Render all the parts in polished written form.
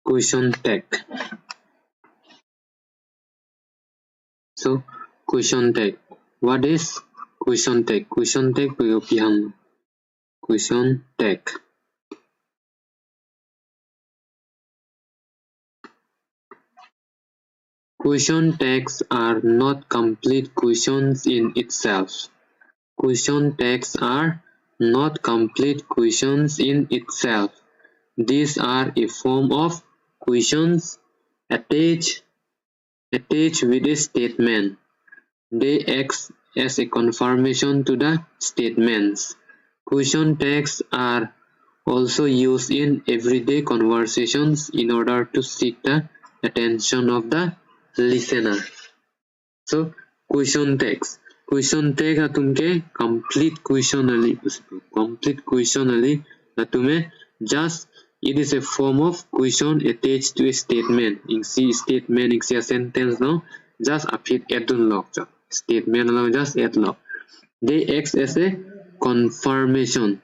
question tag. So question tag. What is question tag? Question tag pihang question tag. Question tags are not complete questions in itself. Question tags are not complete questions in itself. These are a form of questions attached with a statement. They act as a confirmation to the statements. Question tags are also used in everyday conversations in order to seek the attention of the listener. So question tags. Question tag है तुमके complete question ali complete question ali ना तुम्हें just it is a form of question attached to a statement. In C statement in C sentence no just appear add log statement along just add log. They act as a confirmation.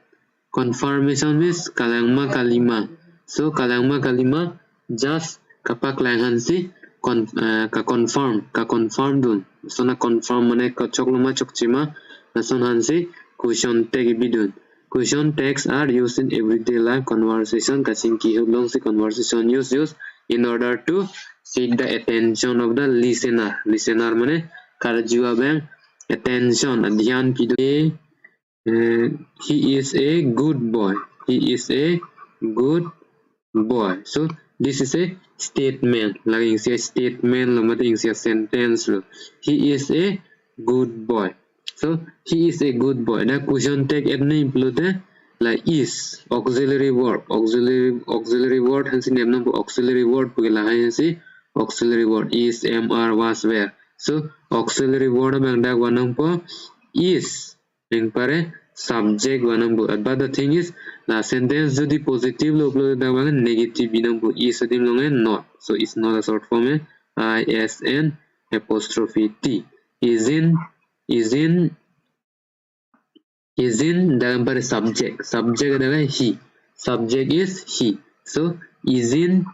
Confirmation means kalangma kalima. So kalangma kalima just kapak langan si ka confirm dun. So na confirm mane ka chokluma chokchima na son hansi question tag bidun. Question tags are used in everyday life conversation. Kaching ki long si conversation use in order to seek the attention of the listener. Listener mane karjua bang attention dhyan pidu. He is a good boy. He is a good boy. So this is a statement. Like in say statement, in say sentence. He is a good boy. So he is a good boy. The question tag any include like is auxiliary word. Auxiliary word has name number auxiliary word. Auxiliary word is was where. So auxiliary word bangda one is in pare subject wanambu. But the thing is the sentence jodi positive lo upload da negative binambu is adim long not. So it's not a short form ISN apostrophe T. Is in dalam pare subject. Subject adalah he. Subject is he. So is in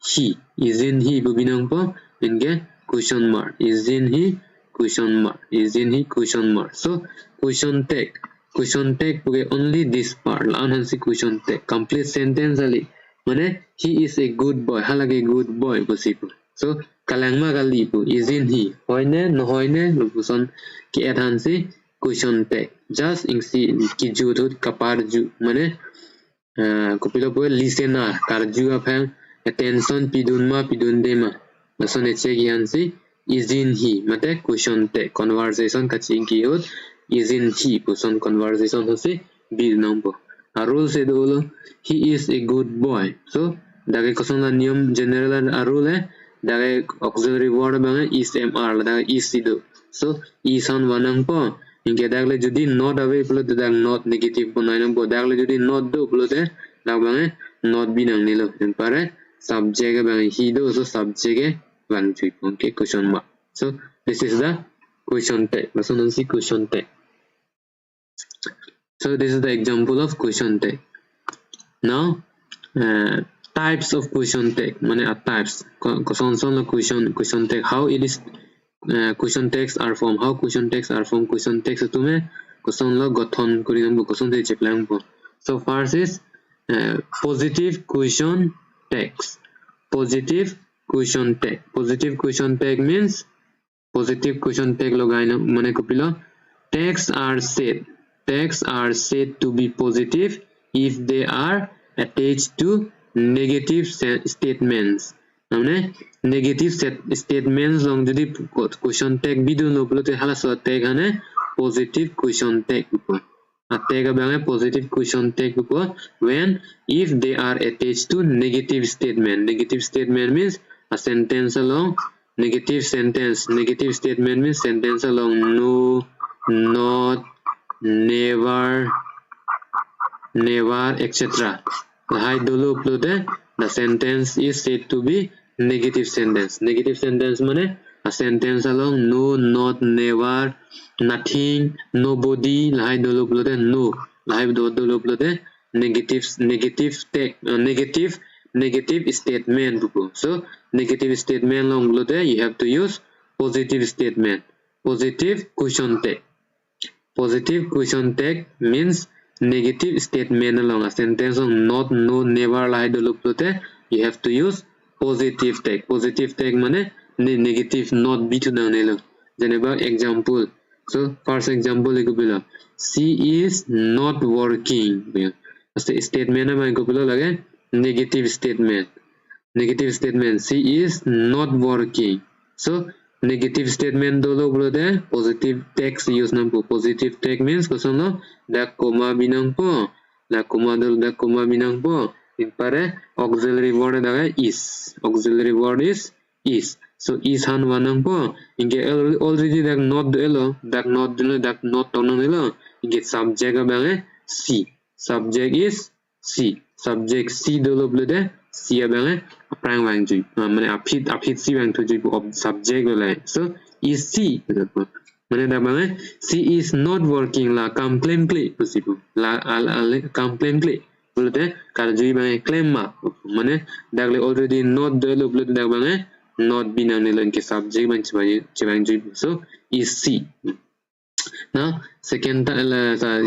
he. Is in he binang po inge question mark. Is in he question mark. Is in he question mark. So question tag. Question tag only this part. Laan hansi question tag. Complete sentence ali. Mane he is a good boy. Halage good boy posipo. So kalangma kali po. Is in he. Hoine no hoine lupuson ki add hansi question tag. Just in si ki judut kapar ju. Mane kopilo po listener karju apang attention pidunma pidundema. Nason eche ki hansi is in he. Mate question tag. Conversation kaching ki hot. Is in he person conversation hose big number. A rule se dolo he is a good boy. So dage kosong la niyam general a rule dage auxiliary word bang is mr dage is sido. So is on wanang po inke dagle jodi not away pulo dag not negative po nainang po dagle jodi not do pulo te dag bang not binang nilo pare subject bang he do so subject bang chui okay question mark. So this is the question tag. Masonansi question tag. So this is the example of question tag. Now types of question tag. Mane are types. Question tag. How it is question tags are formed. How question tags are formed. Question tags tume question lo gothon kuri nambo question tag cheplang po. So first is positive question tags. Positive question tag. Positive question tag means positive question tag logai na mane kopilo tags are said to be positive if they are attached to negative statements. Namne negative statements long jodi question tag bidun uplo te hala so tag hane positive question tag upo. A tag abang positive question tag upo when if they are attached to negative statement. Negative statement means a sentence along negative sentence. Negative statement means sentence along no, not, never, etc. The sentence is said to be negative sentence. Negative sentence means a sentence along no, not, never, nothing, nobody. No. Negative negative statement. So negative statement long you have to use positive statement. Positive question tag. Positive question tag means negative statement along a sentence of not, no, never, lie, you have to use positive tag. Positive tag mane negative not be to the example. So first example she is not working. Statement negative statement. Negative statement. She is not working. So negative statement dolo brother positive text use nampo. Positive text means kosono da comma binang po. Da comma dolo da comma binang po. In pare auxiliary word daga is. Auxiliary word is. So is han wanang po. Inge already dak not delo. Dak not delo dak not tonang delo. Inge subject abang C. Subject is C. Subject C dolo brother C abang prang wang ju. Mane apit C wang tu ju subject boleh. So is C. Mane dak bang C is not working la complain play possible. La complain play. Boleh kalau ju bang claim ma. Mane dak le already not delo boleh dak bang not binang nilo ke subject bang cebang ju. So is C. Now second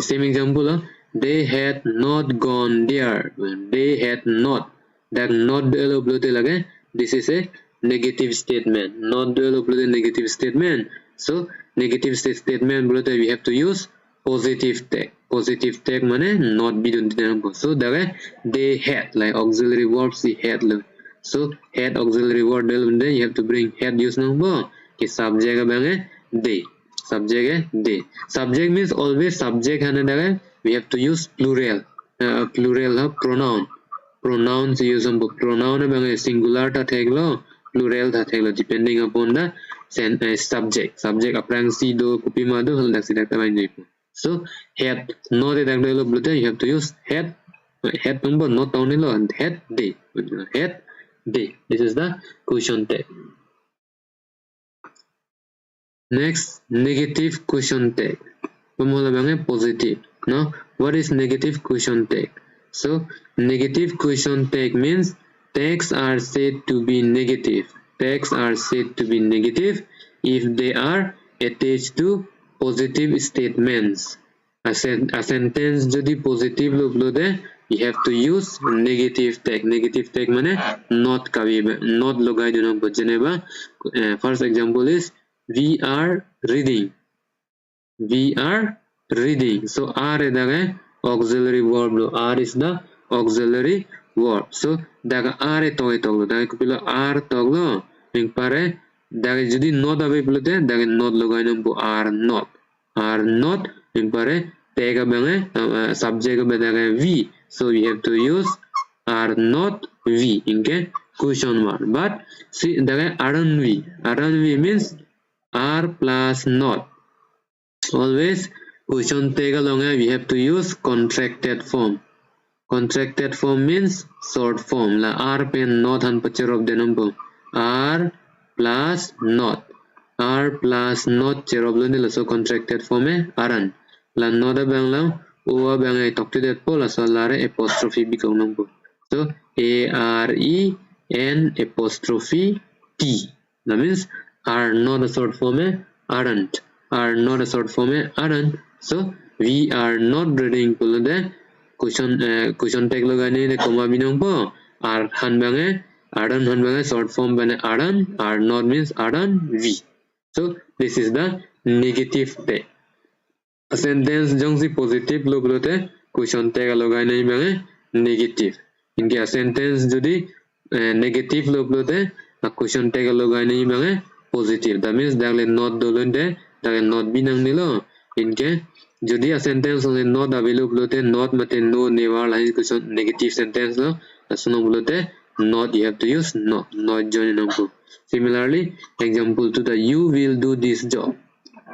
same example they had not gone there. They had not. That not delo lage. This is a negative statement. Not delo negative statement. So negative statement we have to use positive tag. Positive tag mane not be done. So they had like auxiliary verbs had. So had auxiliary word you have to bring had use number. Okay, subject bang they. Subject they. Subject means always subject we have to use plural. Plural pronoun. Pronouns use pronoun bang singular ta theglo plural ta theglo depending upon the subject. Subject aprang si do copy ma do hal dak sidak ta bang. So had no de dak lo you have to use had. Had number not only lo and had they. Had they. This is the question tag. Next, negative question tag. Positive. Now, what is negative question tag? So, negative question tag means tags are said to be negative. Tags are said to be negative if they are attached to positive statements. A sentence jodi positive lo de you have to use negative tag. Negative tag mane not kabi not logai dino jeneba. First example is we are reading. We are reading. So R is the auxiliary verb. R is the auxiliary verb. So daga R toy toglo. Daga kupilo R toglo. Ing pare daga jodi not available te daga not logai nampo are not. Are not ing pare tag bange subject daga V. So we have to use are not V. Okay? Question mark. But see daga aren't V. Aren't V means are plus not. Always question tag along we have to use contracted form. Contracted form means short form. La R pen not han picture of the number. R plus not. R plus not chair of the so contracted form aran. La not bang o bang talk to that pola so lare apostrophe become number. So AREN apostrophe T. That means are not a short form aren't. Are not a short form aren't. So we are not reading the question tag logane the comma binong po are han bange aren't han bange short form bane aren't. Are not means aren't V. So this is the negative tag. A sentence jong si positive logote question tag logane bange negative. In a sentence jodi negative logote a question tag logane bange positive. That means dagle not dolende dagle not binang nilo. In case jodi a sentence only not available not mate no never line question negative sentence lo asuno bulote not you have to use not join number. Similarly example to the you will do this job.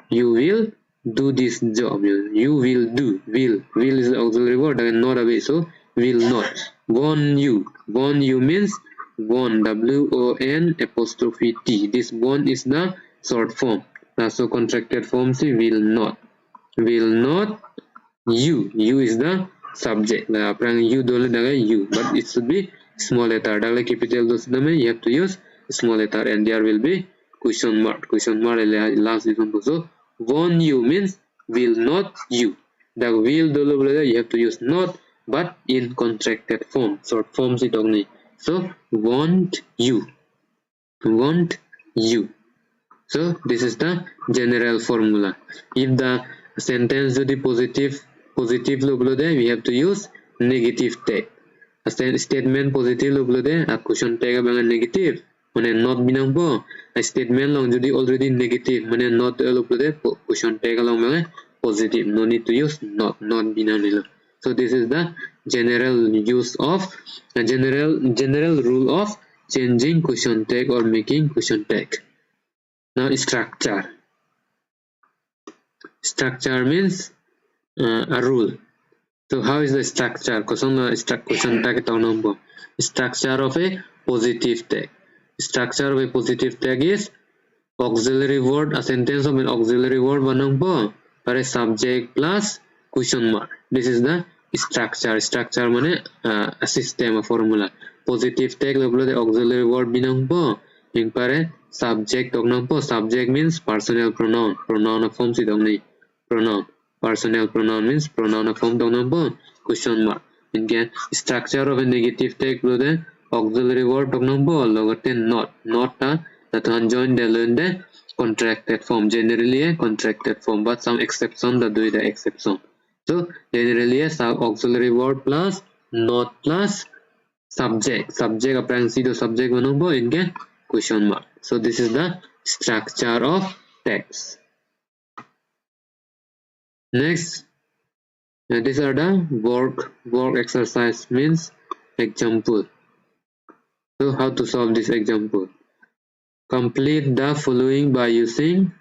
You will do this job. You will do. Will is the auxiliary word and not away. So will not. Won you. Won you means won. WON apostrophe T. This won is the short form. So contracted form see will not. Will not you. You is the subject. La aprang you dole daga you, but it should be small letter. Daga capital dos dame you have to use small letter, and there will be question mark. Question mark last example. So won't you means will not you. The will dole you have to use not, but in contracted form, short form it only. So won't you. Won't you. So this is the general formula. If the sentence is positive we have to use negative tag. A statement positive a question tag abang negative. Mane not binang po. A statement long judi already negative. Mane not question tag along bang positive. No need to use not binang nilo. So this is the general use of general rule of changing question tag or making question tag. Now structure. Structure means a rule. So how is the structure? Question tag number. Structure of a positive tag. Structure of a positive tag is auxiliary word. A sentence of an auxiliary word banang po para subject plus question mark. This is the structure. Structure mane a system, a formula. Positive tag the auxiliary word binang po yung pare subject tongnang po. Subject means personal pronoun. Pronoun of form si dongni. Pronoun. Personal pronoun means pronoun of form tongnang po. Question mark. Inke structure of a negative tag the auxiliary word tongnang po logote not. Not that join the learn the contracted form. Generally a contracted form, but some exception that do the exception. So generally a auxiliary word plus not plus subject. Subject apparang sido subject manong po inke question mark. So this is the structure of text. Next, these are the work exercise means example. So how to solve this example? Complete the following by using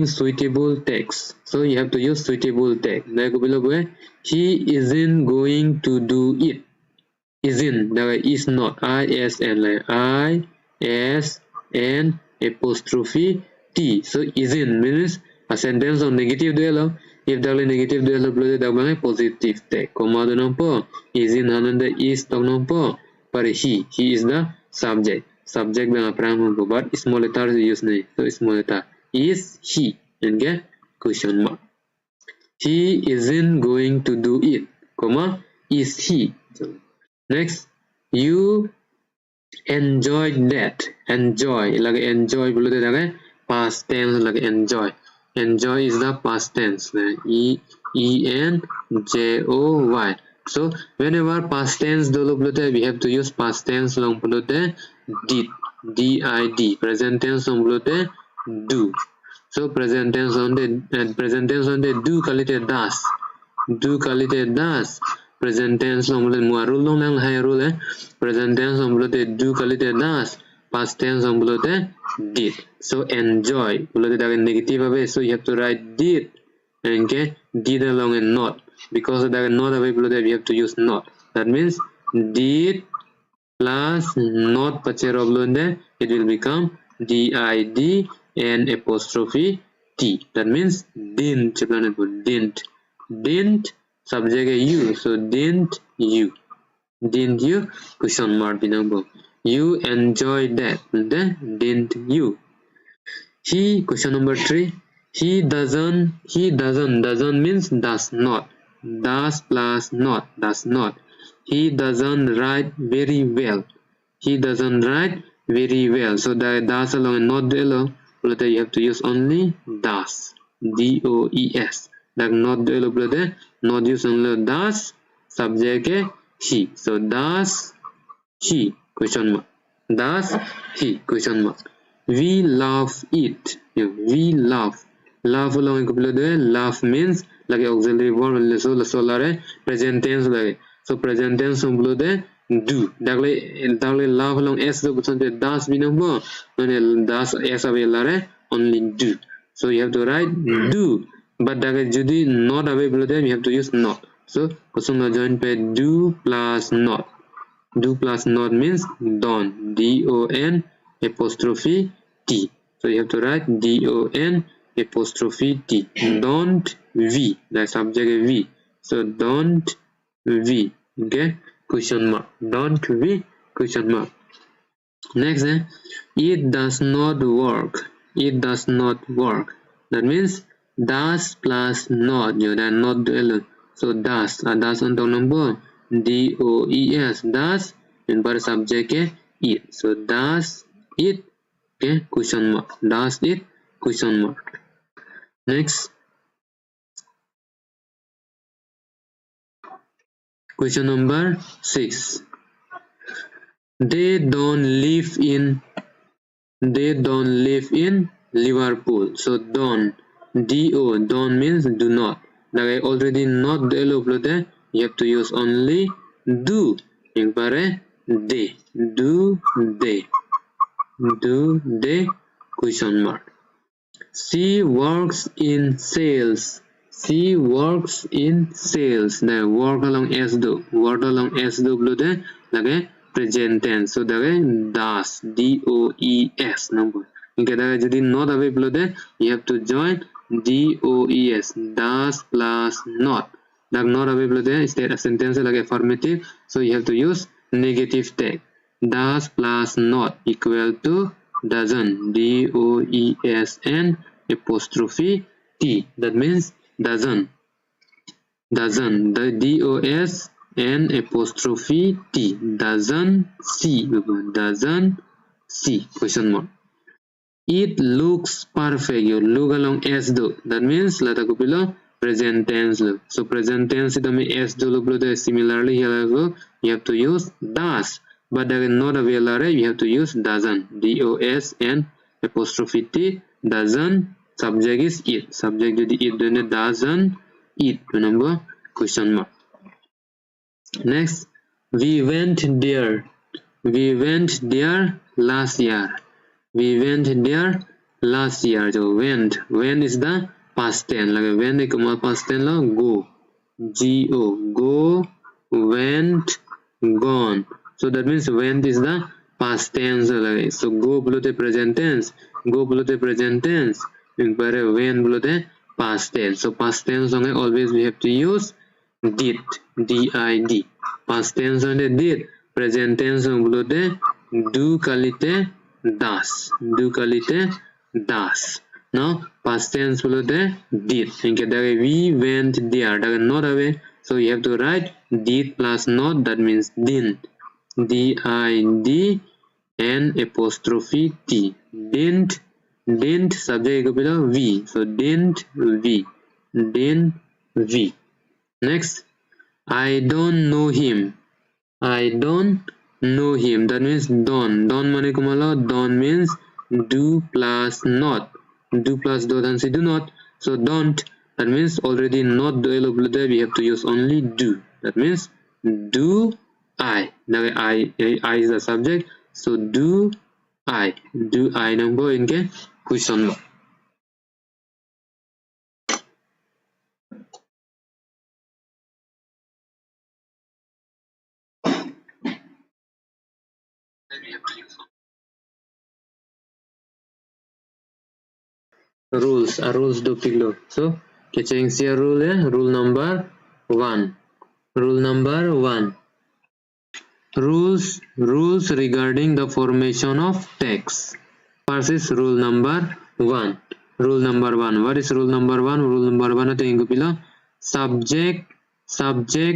suitable text. So you have to use suitable text. He isn't going to do it. Isn't is not. ISN apostrophe T. So isn't means a sentence of negative duelo. If the negative duelo the positive text. Comma do nampo. Isn't hananda is tong nampo. But he is the subject. Subject bang aprang but small letter use nahi. So small letter is he and get question mark. He isn't going to do it, comma is he. Next, you enjoyed that. Enjoy like enjoy below the past tense like enjoy. Enjoy is the past tense. ENJOY. So whenever past tense we have to use past tense long did. DID. Present tense long do. So present tense on the do kalite das. Do kalite das. Present tense long mua rule long lang high rule present tense long do kalite das. Past tense long did. So enjoy negative away, so you have to write did and get did along and not, because of that not away we have to use not. That means did plus not pache it will become DID and apostrophe T. That means didn't subject you, so didn't you question mark binang. You enjoyed that, didn't you? He question number 3. He doesn't means does not. Does plus not, does not. He doesn't write very well. He doesn't write very well. So the does along and not along, you have to use only does. DOES. Like not the not use only does, subject he. So does he question mark. Does he question mark. We love it. We love. Love along love means like auxiliary verb so present tense like. So present tense do. Dagle love along s the does binang does s only do. So you have to write do. But judi not available you have to use not. So join pair do plus not. Do plus not means don. DON apostrophe T. So you have to write DON apostrophe T. Don't we. The subject is we. So don't we. Okay. Question mark. Don't we. Question mark. Next, it does not work. It does not work. That means does plus not. You then not alone. So does. Does untuk number. DOES. Does. And pada subject it. So does it. Okay. Question mark. Does it. Question mark. Next. Question number 6. They don't live in Liverpool. So don't. Do. Don't means do not. Like already not the you have to use only do. Yang pare they. Do they. Do they. Question mark. She works in sales. She works in sales. The work along S do. Work along S do blode like present tense. So the does. DOES number. Okay, jadi not available you have to join DOES. Does plus not. The not available there is a sentence like affirmative. So you have to use negative tag. Does plus not equal to doesn't. DOESN apostrophe T. That means doesn't. Doesn't. The DOS and apostrophe T. Doesn't see. Doesn't see. Question mark. It looks perfect. You look along S do. That means lata ko below present tense. So present tense ito may S do lo below. Similarly here you have to use does. But that is not available. You have to use doesn't. DOS and apostrophe T. Doesn't. Subject is it. Subject jadi it then doesn't it. Remember question mark. Next, we went there. We went there last year. We went there last year. So went. When is the past tense. Like when they come out past tense la go. Go. Go. Went. Gone. So that means went is the past tense. So go below the present tense. Go below the present tense. When below the past tense. So past tense always we have to use did. DID. Past tense on the did. Present tense below the do kalite does. Do kalite does. Now past tense below the did. Okay, we went there. That is not away. So you have to write did plus not. That means didn't. DID and apostrophe T. Didn't. Didn't subject below we. So didn't we. Didn't we. Next. I don't know him. I don't know him. That means don't. Don't mane kumala. Don't means do plus not. Do plus don't say do not. So don't. That means already not do there. We have to use only do. That means do I. Now I is the subject. So do I. Do I number in question mark. Rules do piglo. So catching here rule number 1. Rule number 1. Rules regarding the formation of text. First is rule number 1. Rule number 1. What is rule number 1? Rule number 1 ito below. Subject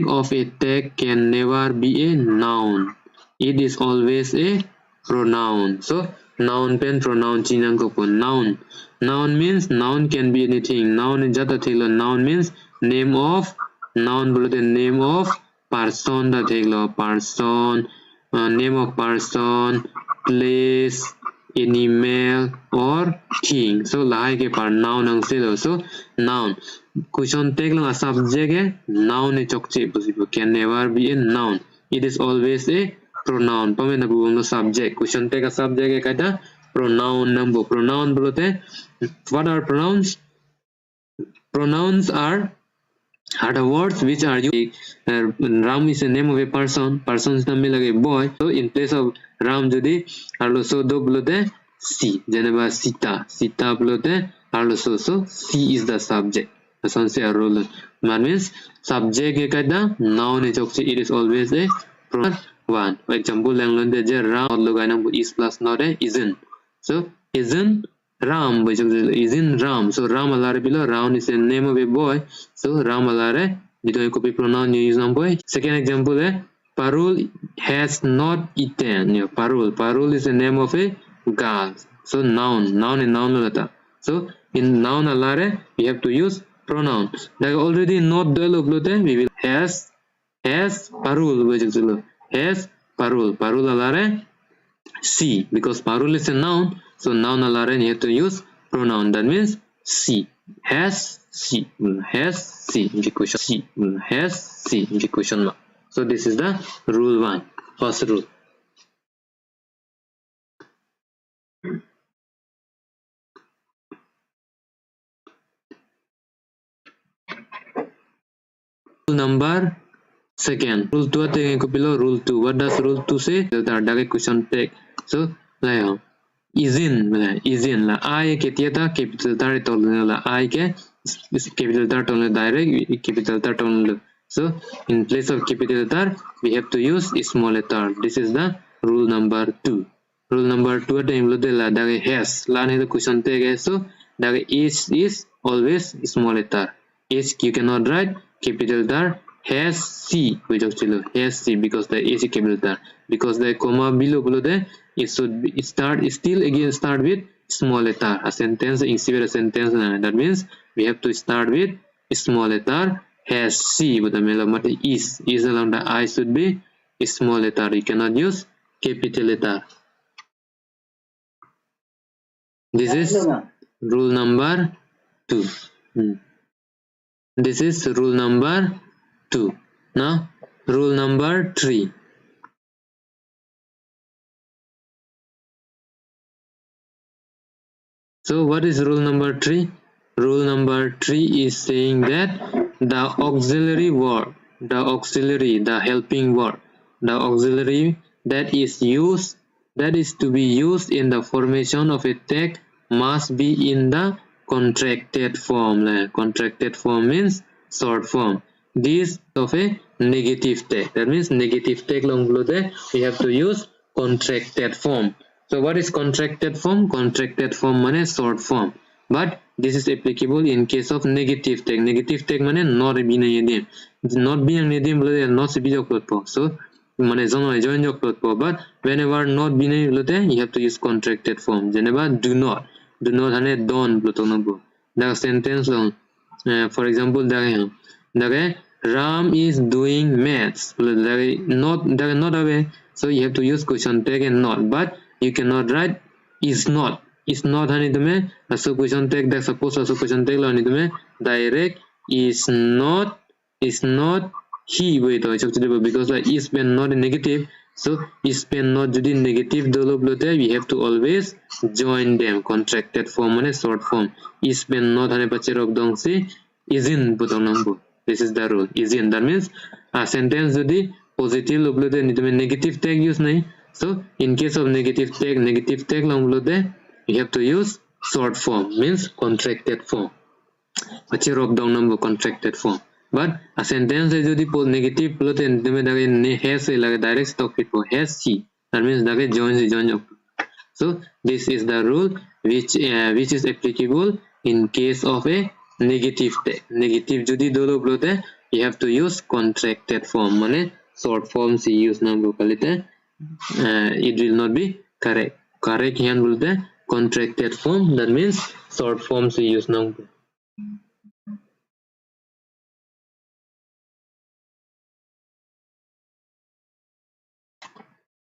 of a text can never be a noun. It is always a pronoun. So noun pen pronoun chinang ko po. Noun. Noun means noun can be anything. Noun is jata thiglo. Noun means name of. Noun bolo the name of person da thiglo. Person. Name of person. Place. Animal or king. So like a part noun ang silo. So noun. Question take lang a subject noun e chokche possible. Can never be a noun. It is always a pronoun. Pame na buong no subject. Question take a subject kaita pronoun number. Pronoun bolote. What are pronouns? Pronouns are the words which are used. Ram is the name of a person. Person's name like a boy. So in place of Ram jodi arlo so do bolote si. Janeba Sita. Sita bolote also. So C is the subject. That's one say a rule. That means subject ekada noun it is always a pronoun one. For example, lang je Ram logaina is plus not a isn't. So isn't Ram isn't Ram. So Ram alare below Ram is the name of a boy. So Ram alare dito copy pronoun you use boy. Second example Parul has not eaten. Parul is the name of a girl. So noun and noun lata. So in noun alare we have to use pronoun. Like already not the we will has Parul has Parul alare C because Parul is a noun. So noun alare you have to use pronoun. That means C has C question C has C question mark. So this is the rule 1. First rule. Rule number second. Rule 2 below rule 2. What does rule 2 say? The question take. So like is in la I ketia ta capital tar la I ke capital tar direct capital tar so in place of capital tar we have to use small letter. This is the rule number 2. Rule number 2 time la daga has la ne the question take so daga is always small letter. H you cannot write capital tar has C which actually has C because the H is capital tar because the comma below there it should be start with small letter. A sentence instead a sentence that means we have to start with small letter has C with the melomata is along the I should be small letter. You cannot use capital letter. This is rule number 2. This is rule number 2. Now rule number 3. So what is rule number 3? Rule number 3 is saying that the auxiliary verb, the helping verb, the auxiliary that is to be used in the formation of a text must be in the contracted form. Contracted form means short form. This of a negative text. That means negative text long below there we have to use contracted form. So what is contracted form? Contracted form means short form. But this is applicable in case of negative text. Negative text means not being nadim. Not being nadim not be jokot. So join jokot. But whenever not being you have to use contracted form. Whenever do not hane don't plutonobo. The sentence for example the Ram is doing maths. Not away. So you have to use question tag and not. But you cannot write is not hani tume aso question tag the suppose aso question tag hani tume direct is not he wait because the is pen not negative. So is pen not jodi negative develop we have to always join them. Contracted form mane short form is pen not hani pache rok dong se is in butong number. This is the rule. Is in that means a sentence jodi positive loblo de negative tag use nahi. So in case of negative tag long below there you have to use short form means contracted form. Pache rock down number contracted form. But a sentence is যদি negative below then has like direct stock people has C. That means that join. So this is the rule which is applicable in case of a negative tag. Negative যদি dolo below there you have to use contracted form মানে short form se use number kalite. It will not be correct. Correct here will the contracted form. That means short forms we use now.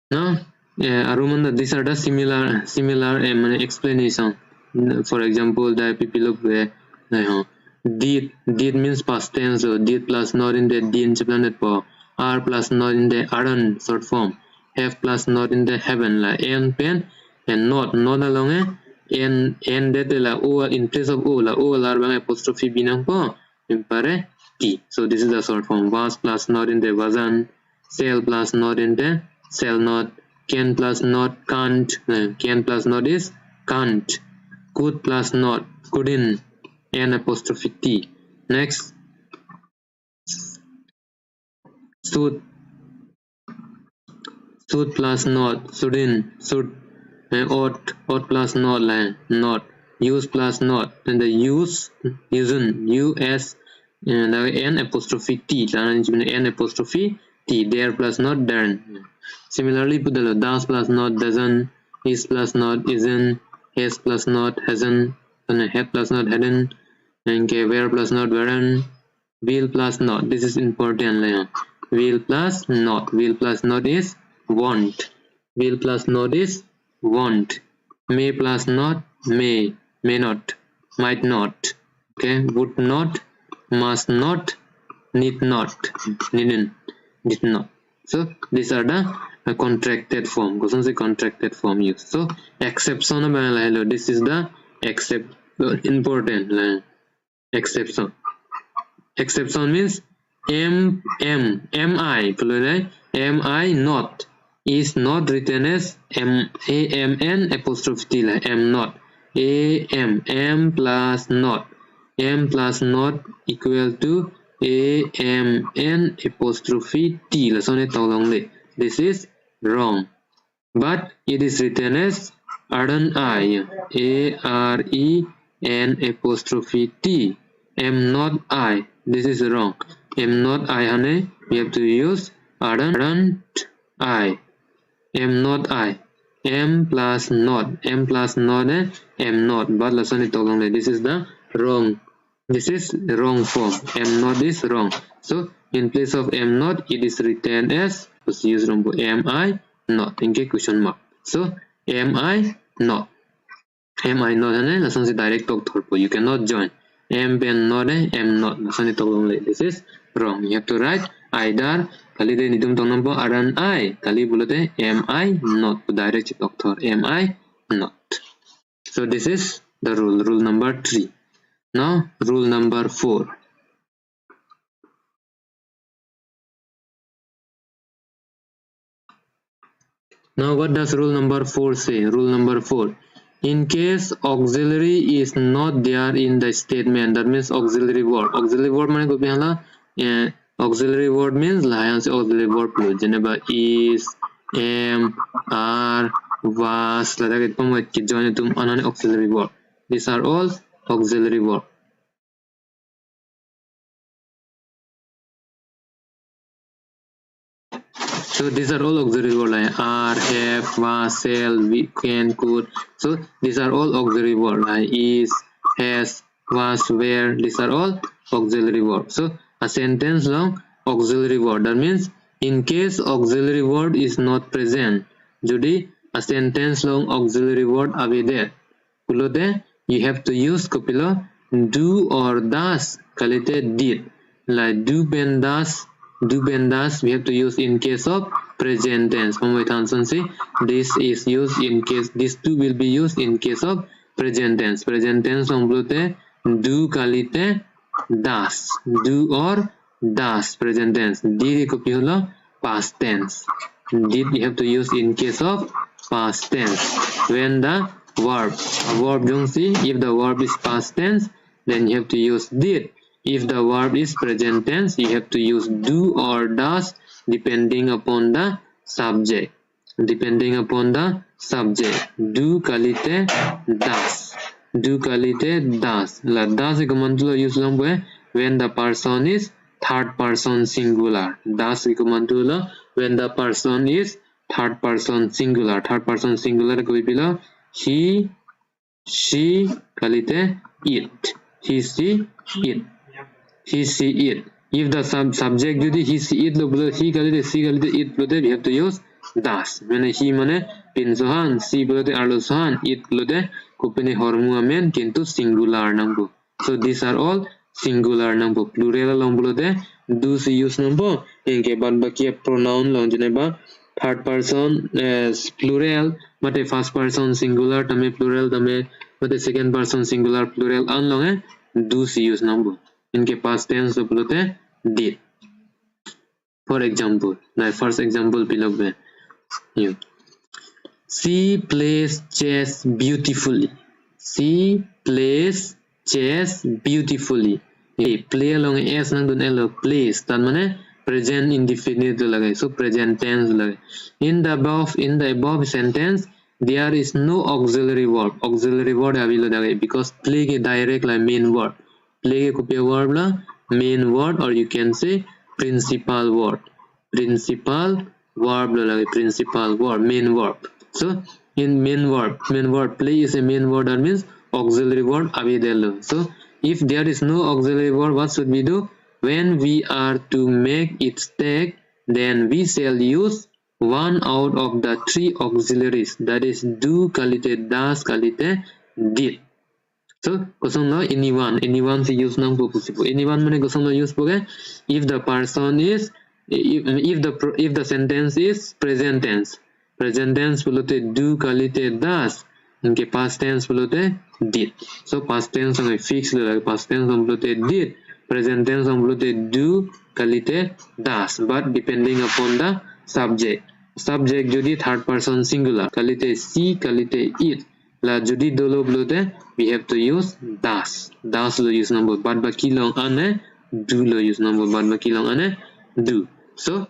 Now, Arumanda, these are the similar explanation. For example, the people of did means past tense. So did plus not in the D in planet power. R plus not in the Aran short form. Have plus not in the heaven la n pen and not along n that la o in place of o la bang apostrophe binang po impare t. So this is the short form. Was plus not in the wasn't. Shall plus not in the shall not. Can plus not can't. Can plus not is can't. Could plus not couldn't, N apostrophe T. Next, should plus not, shouldn't, should, ought plus not, not, use plus not, and the use, usn't, us, and the N apostrophe T, N apostrophe T, there plus not, there'nt. Similarly, put the does plus not, doesn't, is plus not, isn't, has plus not, hasn't, and had plus not, hadn't, and where plus not, weren't, will plus not. This is important. Will plus not. Will plus not is won't. Will plus not is won't. May plus not, may not, might not. Okay, would not, must not, need not, needn't, did not. So these are the contracted form. Question say contracted form used. So exception, this is the except important exception. Exception means am I not is not written as amn apostrophe t, am not, am plus not, m plus not equal to amn apostrophe t. This is wrong, but it is written as aren't I, aren apostrophe t, am not I. This is wrong. Am not I, honey. We have to use aren't I. Am not I. M plus not. M plus not, am not. But this is the wrong. This is wrong form. Am not is wrong. So in place of am not, it is written as, let's use am I not. Okay, question mark. So am I not. Am I not, honey. Direct talk. You cannot join. Am pen not, am not. This is wrong. You have to write either kali de nidum tonampo aren't I, kali bulate am I not. Direct doctor, am I not. So this is the rule number 3. Now rule number 4. Now what does rule number 4 say? Rule number 4. In case auxiliary is not there in the statement, that means auxiliary word. Auxiliary word mane ko pihala auxiliary word means auxiliary word plus geneva is, am, are, was, join auxiliary word. These are all auxiliary word. So these are all auxiliary word like are, have, was, shall, we, can, could. So these are all auxiliary word like is, has, was, were. These are all auxiliary word. So a sentence long auxiliary word. That means in case auxiliary word is not present, jodi a sentence long auxiliary word abe there, you have to use kopilo do or does kalite did, like do ben does, we have to use in case of present tense. This is used in case, this two will be used in case of present tense. Present tense do kalite does, do or does, present tense. Did copy holo past tense. Did you have to use in case of past tense. When the verb if the verb is past tense, then you have to use did. If the verb is present tense, you have to use do or does depending upon the subject. Depending upon the subject. Do kalite does. Do kalite does. Does use when the person is third person singular. Does when the person is third person singular. Third person singular ko he, she kalite it. He, she, it. He, she, it. If the subject jodi he, she, it he kalite, she kalite, it we have to use does. Mane he mane pinsohan, she bolte arlosohan, it bolte kupene hormu amen kintu singular nambo. So these are all singular nambo. Plural long bolte do se use nambo. Inke bad baki pronoun long jeneba third person plural, mate first person singular tame plural tame mate second person singular plural an long do se use nambo. इनके past tense तो बोलते हैं did. For example, my first example below में you. She plays chess beautifully. She plays chess beautifully. Play along s nang dun elo plays tar mane present indefinite lagai, so present tense lagai. In the above sentence there is no auxiliary verb. Auxiliary verb avilo lagai because play ke direct la main word. Play ke kopya verb la main word, or you can say principal word. Principal verb lo lagai, principal verb, main verb. So in main verb play is a main word, that means auxiliary word avidelo. So if there is no auxiliary word, what should we do? When we are to make its tag, then we shall use one out of the three auxiliaries, that is do kalite das kalite did. So kosong lo anyone se use nang po possible. Anyone mane kosong lo use poge if the person is if the sentence is present tense. Present tense bolote do kalite das, इनके past tense बोलते did. So past tense हमें fix लगा, past tense हम बोलते did, present tense हम बोलते do kalite das. But depending upon the subject जदि third person singular kalite she kalite it ला जदि दोलो बोलते we have to use das low use number, बाद बाकी लोग आने do लो use number, बाद बाकी लोग आने do. So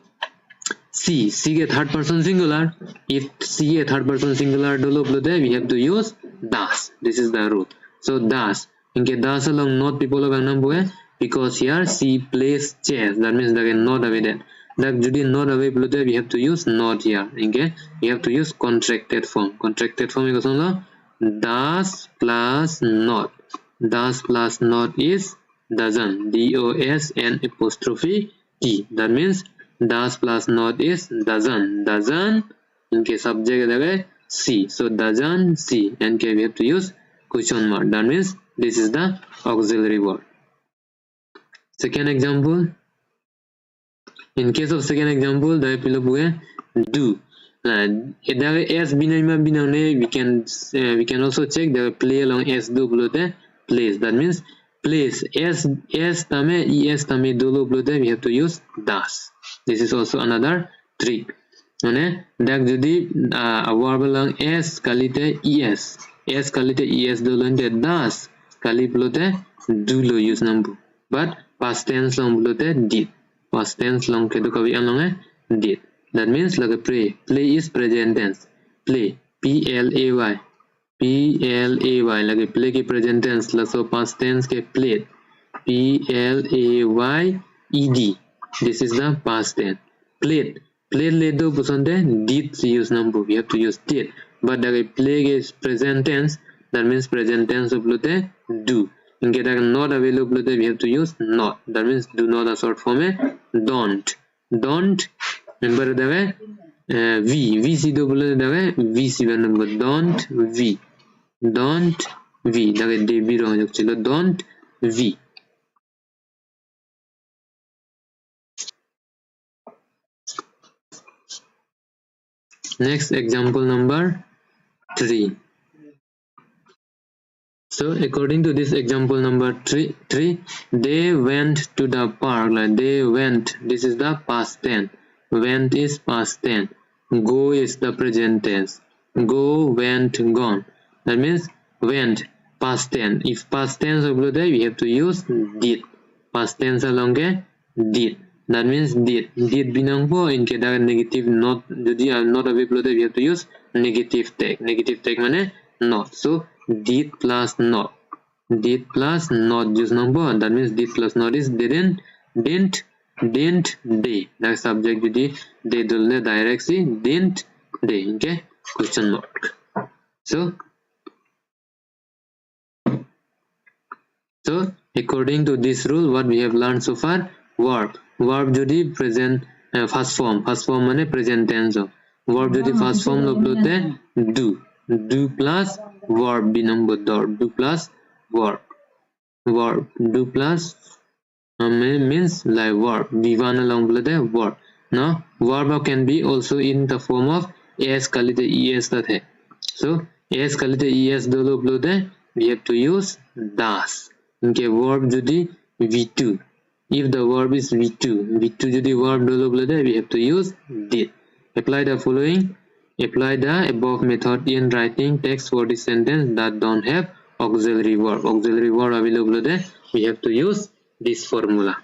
C get third person singular. If C a third person singular develop we have to use das. This is the rule. So das. Inke das along not people of anam because here C plays chess. That means that not evident. That judi not available we have to use not here. Okay, we have to use contracted form. Contracted form is das plus not. Das plus not is doesn't. DOSN apostrophe T. That means das plus not is doesn't इनके subject लगे C, so doesn't C, and we have to use question mark. That means this is the auxiliary word. Second example, in case of second example the pilih do S binane we can also check the play along S do bolte place. That means place S tame es tame dolo bolte we have to use das. This is also another trick. That jodi a verb along S kalite es kalite es dolo inte das kali bolte do lo use number, but past tense long bolte did. Past tense long ke to kabi along did. That means like a play is present tense. Play play like a play ke present tense la, so past tense ke played played. This is the past tense. Played le do pusante did use number, we have to use did, but the play is present tense. That means present tense of do. In case not available we have to use not. That means do not a short form don't. Remember the way v si do बोले the way v si number don't v the way de भी रहो चलो don't v. Next example number 3. So according to this example number 3, they went to the park. Like they went, this is the past tense. Went is past tense. Go is the present tense. Go, went, gone. That means went, past tense. If past tense we have to use did. Past tense along did. That means did binang po in case negative not jodi not available we have to use negative tag. Negative tag mane not. So did plus not use number. That means did plus not is didn't they. That subject jodi they dolne direct see didn't they. Okay, question mark. So according to this rule, what we have learned so far, verb jodi present first form mane present tense. Verb jodi first form lo bolte do plus verb binang bodor do plus verb do plus means like verb v1 along bolte verb. Now verb can be also in the form of es kalite es that hai. So es kalite es dolo bolte we have to use das. Okay, verb jodi v2. If the verb is v2 jodi verb dolo bolte we have to use did. Apply the following. Apply the above method in writing text for the sentence that don't have auxiliary verb. Auxiliary verb available there. We have to use this formula.